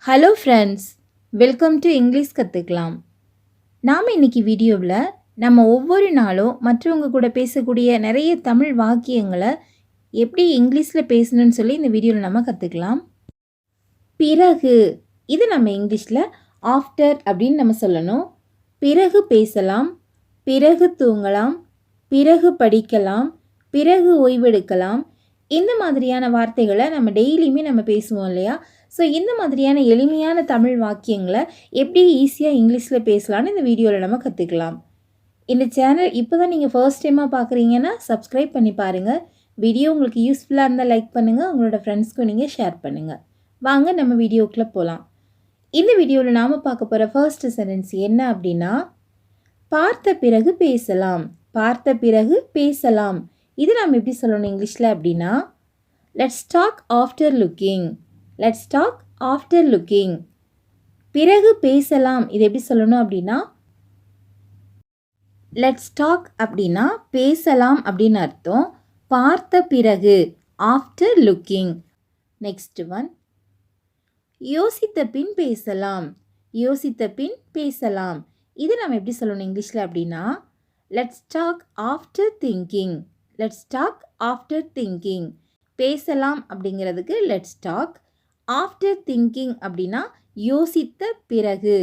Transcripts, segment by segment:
Hello friends, welcome to English கற்றுக்கலாம். நாம் இன்னைக்கு வீடியோவில் நம்ம ஒவ்வொரு நாளும் மற்றவங்க கூட பேசக்கூடிய நிறைய தமிழ் வாக்கியங்களை எப்படி இங்கிலீஷில் பேசணும்னு சொல்லி இந்த வீடியோவில் நம்ம கற்றுக்கலாம். பிறகு, இது நம்ம இங்கிலீஷில் ஆஃப்டர் அப்படின்னு நம்ம சொல்லணும். பிறகு பேசலாம், பிறகு தூங்கலாம், பிறகு படிக்கலாம், பிறகு ஓய்வெடுக்கலாம். இந்த மாதிரியான வார்த்தைகளை நம்ம டெய்லியுமே நம்ம பேசுவோம் இல்லையா? ஸோ இந்த மாதிரியான எளிமையான தமிழ் வாக்கியங்களை எப்படி ஈஸியாக இங்கிலீஷில் பேசலான்னு இந்த வீடியோவில் நம்ம கற்றுக்கலாம். இந்த சேனல் இப்போ தான் நீங்கள் ஃபர்ஸ்ட் டைமாக பார்க்குறீங்கன்னா சப்ஸ்கிரைப் பண்ணி பாருங்கள். வீடியோ உங்களுக்கு யூஸ்ஃபுல்லாக இருந்தால் லைக் பண்ணுங்கள், உங்களோட ஃப்ரெண்ட்ஸ்க்கும் நீங்கள் ஷேர் பண்ணுங்கள். வாங்க நம்ம வீடியோக்குள்ளே போகலாம். இந்த வீடியோவில் நாம் பார்க்க போகிற ஃபர்ஸ்ட் சென்டென்ஸ் என்ன அப்படின்னா, பார்த்த பிறகு பேசலாம். பார்த்த பிறகு பேசலாம். இது நாம் எப்படி சொல்லணும் இங்கிலீஷில் அப்படின்னா, let's talk after looking. Let's talk after looking. பிறகு பேசலாம். இது எப்படி சொல்லணும் அப்படின்னா, லெட்ஸ் டாக் அப்படின்னா பேசலாம் அப்படின்னு அர்த்தம். பார்த்த பிறகு, ஆஃப்டர் லுக்கிங். நெக்ஸ்ட் ஒன், யோசித்த பின் பேசலாம். யோசித்த பின் பேசலாம். இது நம்ம எப்படி சொல்லணும் இங்கிலீஷில் அப்படின்னா, let's talk after thinking. Let's talk after thinking. பேசலாம் அப்படிங்கிறதுக்கு லெட்ஸ் டாக். ஆஃப்டர் திங்கிங் அப்படின்னா யோசித்த பிறகு.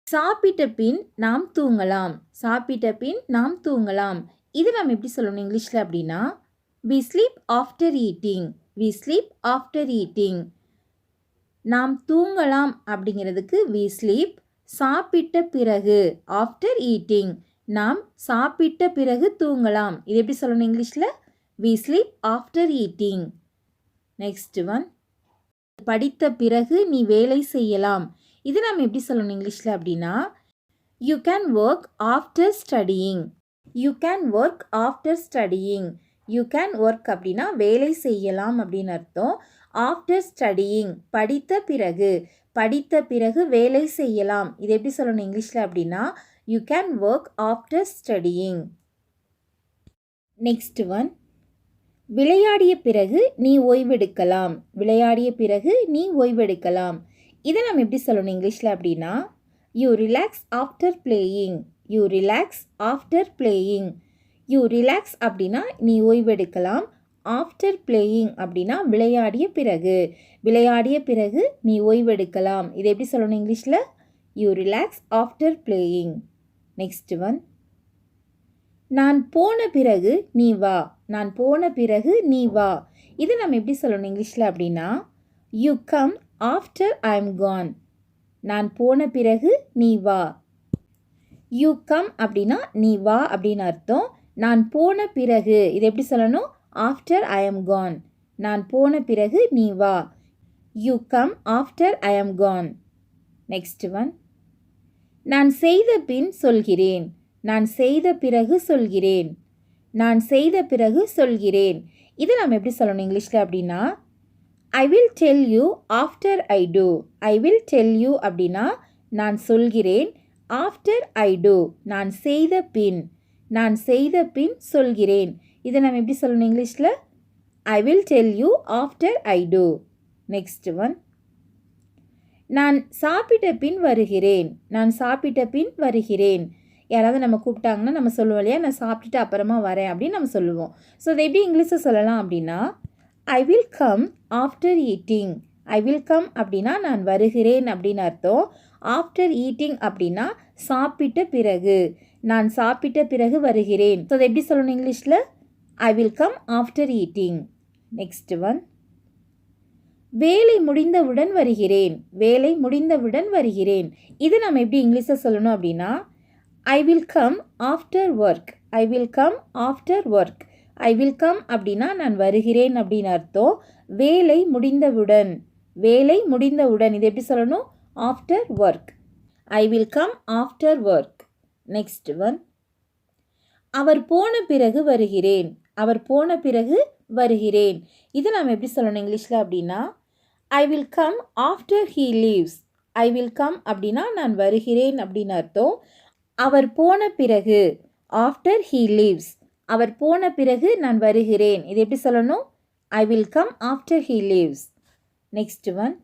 சாப்பிட்ட பின் நாம் தூங்கலாம். சாப்பிட்ட பின் நாம் தூங்கலாம். இது நம்ம எப்படி சொல்லணும் இங்கிலீஷில் அப்படின்னா, we sleep after eating. we sleep after eating. நாம் தூங்கலாம் அப்படிங்கிறதுக்கு we sleep. சாப்பிட்ட பிறகு, after eating. நாம் சாப்பிட்ட பிறகு தூங்கலாம். இது எப்படி சொல்லணும் இங்கிலீஷில், we sleep after eating. Next one, படித்த பிறகு நீ வேலை செய்யலாம். இது நாம் எப்படி சொல்லணும் இங்கிலீஷில் அப்படின்னா, you can work after studying. You can work after studying. You can work அப்படின்னா வேலை செய்யலாம் அப்படின்னு அர்த்தம். ஆஃப்டர் ஸ்டடியிங், படித்த பிறகு. படித்த பிறகு வேலை செய்யலாம். இது எப்படி சொல்லணும் இங்கிலீஷில் அப்படின்னா, you can work after studying. Next one, விளையாடிய பிறகு நீ ஓய்வெடுக்கலாம். விளையாடிய பிறகு நீ ஓய்வெடுக்கலாம். இதை நம்ம எப்படி சொல்லணும் இங்கிலீஷில் அப்படின்னா, you relax after playing. You relax after playing. You relax அப்படின்னா நீ ஓய்வெடுக்கலாம். ஆஃப்டர் பிளேயிங் அப்படின்னா விளையாடிய பிறகு. விளையாடிய பிறகு நீ ஓய்வெடுக்கலாம். இதை எப்படி சொல்லணும் இங்கிலீஷில், you relax after playing. Next one, நான் போன பிறகு நீ வா. நான் போன பிறகு நீ வா. இது நம்ம எப்படி சொல்லணும் இங்கிலீஷில் அப்படின்னா, you come after I am gone. நான் போன பிறகு நீ வா. யூ கம் அப்படின்னா நீ வா அப்படின்னு அர்த்தம். நான் போன பிறகு, இது எப்படி சொல்லணும், ஆஃப்டர் ஐ எம் கான். நான் போன பிறகு நீ வா. You come after I am gone. Next one, நான் செய்த பின் சொல்கிறேன். நான் செய்த பிறகு சொல்கிறேன். நான் செய்த பிறகு சொல்கிறேன். இது நம்ம எப்படி சொல்லணும் இங்கிலீஷில் அப்படின்னா, I will tell you after I do. I will tell you அப்படின்னா நான் சொல்கிறேன். ஆஃப்டர் ஐ டூ, நான் செய்த பின். நான் செய்த பின் சொல்கிறேன். இதை நம்ம எப்படி சொல்லணும் இங்கிலீஷில், I will tell you after I do. Next one, நான் சாப்பிட்ட பின் வருகிறேன். நான் சாப்பிட்ட பின் வருகிறேன். யாராவது நம்ம கூப்பிட்டாங்கன்னா நம்ம சொல்லுவோம் இல்லையா, நான் சாப்பிட்டுட்டு அப்புறமா வரேன் அப்படின்னு நம்ம சொல்லுவோம். ஸோ அதை எப்படி இங்கிலீஷில் சொல்லலாம் அப்படின்னா, I will come after eating. I will come அப்படின்னா நான் வருகிறேன் அப்படின்னு அர்த்தம். ஆஃப்டர் ஈட்டிங் அப்படின்னா சாப்பிட்ட பிறகு. நான் சாப்பிட்ட பிறகு வருகிறேன். ஸோ அதை எப்படி சொல்லணும் இங்கிலீஷில், I will come after eating. Next one, வேலை முடிந்தவுடன் வருகிறேன். வேலை முடிந்தவுடன் வருகிறேன். இது நம்ம எப்படி இங்கிலீஷில் சொல்லணும் அப்படின்னா, I will come after work. I will come after work. I will come அப்படின்னா நான் வருகிறேன் அப்படின்னு அர்த்தம். வேலை முடிந்தவுடன். வேலை முடிந்தவுடன், இது எப்படி சொல்லணும், after work. I will come after work. Next one, அவர் போன பிறகு வருகிறேன். அவர் போன பிறகு வருகிறேன். இது நாம் எப்படி சொல்லணும் இங்கிலீஷில் அப்படின்னா, I will come after he leaves. I will come அப்படின்னா நான் வருகிறேன் அப்படின்னு அர்த்தம். அவர் போன பிறகு, ஆஃப்டர் ஹீ லீவ்ஸ். அவர் போன பிறகு நான் வருகிறேன். இது எப்படி சொல்லணும், I will come after he leaves. Next one,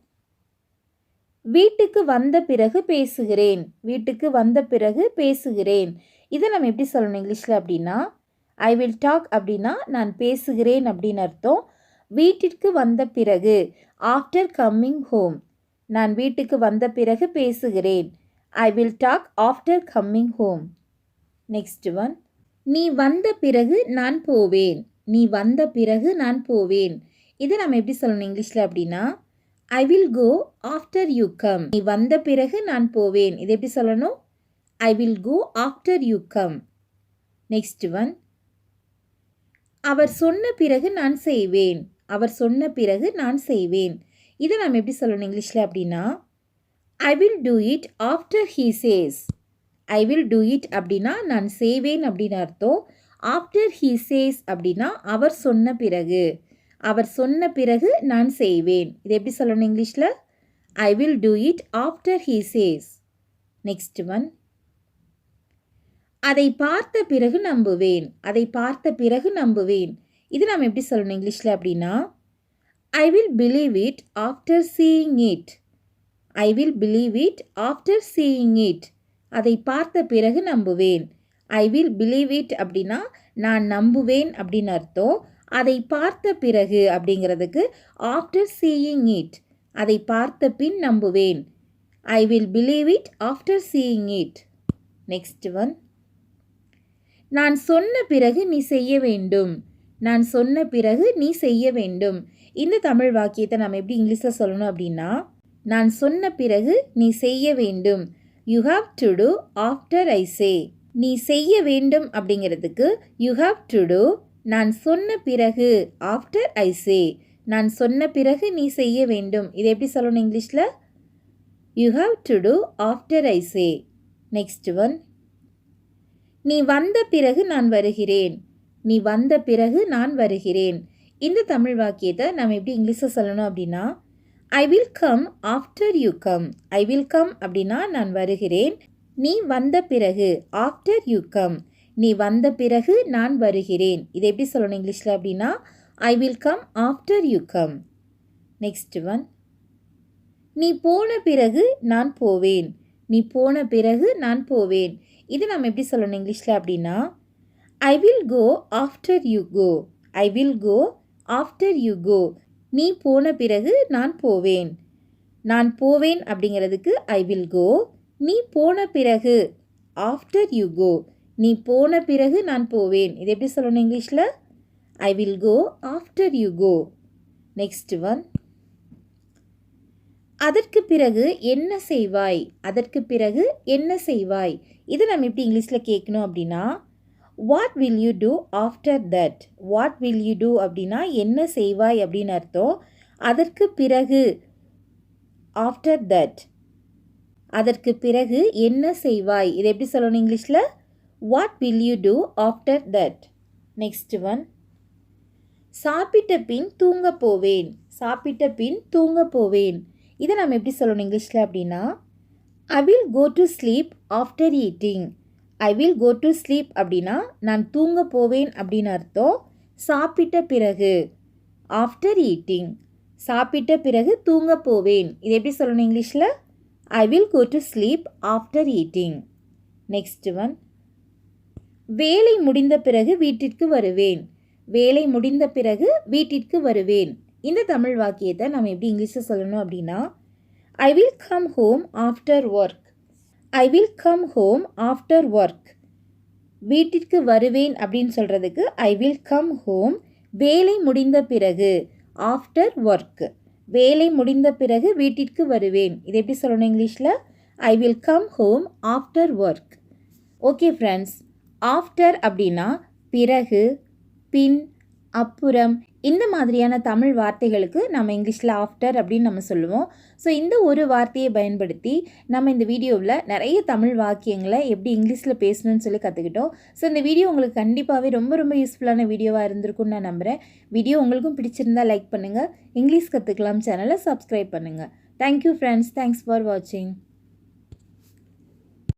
வீட்டுக்கு வந்த பிறகு பேசுகிறேன். வீட்டுக்கு வந்த பிறகு பேசுகிறேன். இதை நம்ம எப்படி சொல்லணும் இங்கிலீஷில் அப்படின்னா ஐ வில் டாக் அப்படின்னா நான் பேசுகிறேன் அப்படின்னு அர்த்தம். வீட்டிற்கு வந்த பிறகு ஆஃப்டர் கம்மிங் ஹோம். நான் வீட்டுக்கு வந்த பிறகு பேசுகிறேன். I will talk after coming home. Next one. நீ வந்த பிறகு நான் போவேன். நீ வந்த பிறகு நான் போவேன். இதை நம்ம எப்படி சொல்லணும் இங்கிலீஷில் அப்படின்னா I will go after you come. நீ வந்த பிறகு நான் போவேன். இதை எப்படி சொல்லணும் I will go after you come. Next one. அவர் சொன்ன பிறகு நான் செய்வேன். அவர் சொன்ன பிறகு நான் செய்வேன். இதை நாம் எப்படி சொல்லணும் இங்கிலீஷில் அப்படின்னா I will do it after he says. I will do it அப்படின்னா நான் செய்வேன் அப்படின்னு அர்த்தம். ஆஃப்டர் ஹீ சேஸ் அப்படின்னா அவர் சொன்ன பிறகு. அவர் சொன்ன பிறகு நான் செய்வேன். இதை எப்படி சொல்லணும் இங்கிலீஷில் I will do it after he says. Next one. அதை பார்த்த பிறகு நம்புவேன். அதை பார்த்த பிறகு நம்புவேன். இது நாம் எப்படி சொல்லணும் இங்கிலீஷில் அப்படின்னா I will believe it after seeing it. I will believe it after seeing it. அதை பார்த்த பிறகு நம்புவேன். ஐ வில் பிலீவ் இட் அப்படின்னா நான் நம்புவேன் அப்படின்னு அர்த்தம். அதை பார்த்த பிறகு அப்படிங்கிறதுக்கு ஆஃப்டர் சீயிங் இட். அதை பார்த்த பின் நம்புவேன். I will believe it after seeing it. Next one. நான் சொன்ன பிறகு நீ செய்ய வேண்டும். நான் சொன்ன பிறகு நீ செய்ய வேண்டும். இந்த தமிழ் வாக்கியத்தை நம்ம எப்படி இங்கிலீஷில் சொல்லணும் அப்படின்னா நான் சொன்ன பிறகு நீ செய்ய வேண்டும். You have to do after I say. நீ செய்ய வேண்டும் அப்படிங்கிறதுக்கு யூ ஹாவ் டு டூ நான் சொன்ன பிறகு ஆஃப்டர் ஐ சே. நான் சொன்ன பிறகு நீ செய்ய வேண்டும். இதை எப்படி சொல்லணும் இங்கிலீஷில் you have to do after I say. Next one. நீ வந்த பிறகு நான் வருகிறேன். நீ வந்த பிறகு நான் வருகிறேன். இந்த தமிழ் வாக்கியத்தை நம்ம எப்படி இங்கிலீஷில் சொல்லணும் அப்படின்னா I will come after you come. I will come அப்படின்னா நான் வருகிறேன். நீ வந்த பிறகு ஆஃப்டர் யூ கம். நீ வந்த பிறகு நான் வருகிறேன். இதை எப்படி சொல்லணும் இங்கிலீஷில் அப்படின்னா I will come after you come. Next one. நீ போன பிறகு நான் போவேன். நீ போன பிறகு நான் போவேன். இது நம்ம எப்படி சொல்லணும் இங்கிலீஷில் அப்படின்னா I will go after you go. I will go after you go. நீ போன பிறகு நான் போவேன். நான் போவேன் அப்படிங்கிறதுக்கு ஐ வில் கோ. நீ போன பிறகு ஆஃப்டர் யூ கோ. நீ போன பிறகு நான் போவேன். இது எப்படி சொல்லணும் இங்கிலீஷில் I will go after you go. Next one. அதற்கு பிறகு என்ன செய்வாய். அதற்கு பிறகு என்ன செய்வாய். இது நம்ம எப்படி இங்கிலீஷில் கேட்கணும் அப்படின்னா what will you do after that. What will you do அப்படின்னா என்ன செய்வாய் அப்படின்னு அர்த்தம். அதற்கு பிறகு ஆஃப்டர் தட். அதற்கு பிறகு என்ன செய்வாய். இதை எப்படி சொல்லணும் இங்கிலீஷில் what will you do after that. Next one. சாப்பிட்ட பின் தூங்க போவேன். சாப்பிட்ட பின் தூங்க போவேன். இதை நம்ம எப்படி சொல்லணும் இங்கிலீஷில் அப்படின்னா I will go to sleep after eating. I will go to sleep அப்படின்னா நான் தூங்க போவேன் அப்படின்னு அர்த்தம். சாப்பிட்ட பிறகு ஆஃப்டர் ஈட்டிங். சாப்பிட்ட பிறகு தூங்க போவேன். இதை எப்படி சொல்லணும் இங்கிலீஷில் I will go to sleep after eating. Next one. வேலை முடிந்த பிறகு வீட்டிற்கு வருவேன். வேலை முடிந்த பிறகு வீட்டிற்கு வருவேன். இந்த தமிழ் வாக்கியத்தை நம்ம எப்படி இங்கிலீஷில் சொல்லணும் அப்படின்னா I will come home after work. I will come home after work. வீட்டிற்கு வருவேன் அப்படின்னு சொல்கிறதுக்கு ஐ வில் கம் ஹோம். வேலை முடிந்த பிறகு ஆஃப்டர் ஒர்க். வேலை முடிந்த பிறகு வீட்டிற்கு வருவேன். இதை எப்படி சொல்லணும் இங்கிலீஷில் I will come home after work. Okay friends, after அப்படின்னா பிறகு, பின், அப்புறம் இந்த மாதிரியான தமிழ் வார்த்தைகளுக்கு நம்ம இங்கிலீஷில் ஆஃப்டர் அப்படின்னு நம்ம சொல்லுவோம். ஸோ இந்த ஒரு வார்த்தையை பயன்படுத்தி நம்ம இந்த வீடியோவில் நிறைய தமிழ் வாக்கியங்களை எப்படி இங்கிலீஷில் பேசணும்னு சொல்லி கற்றுக்கிட்டோம். ஸோ இந்த வீடியோ உங்களுக்கு கண்டிப்பாகவே ரொம்ப ரொம்ப யூஸ்ஃபுல்லான வீடியோவாக இருந்திருக்கும்னு நான் நம்புகிறேன். வீடியோ உங்களுக்கும் பிடிச்சிருந்தால் லைக் பண்ணுங்கள். இங்கிலீஷ் கற்றுக்கலாம் சேனலை சப்ஸ்கிரைப் பண்ணுங்கள். Thank you friends. தேங்க்ஸ் ஃபார் வாட்சிங்.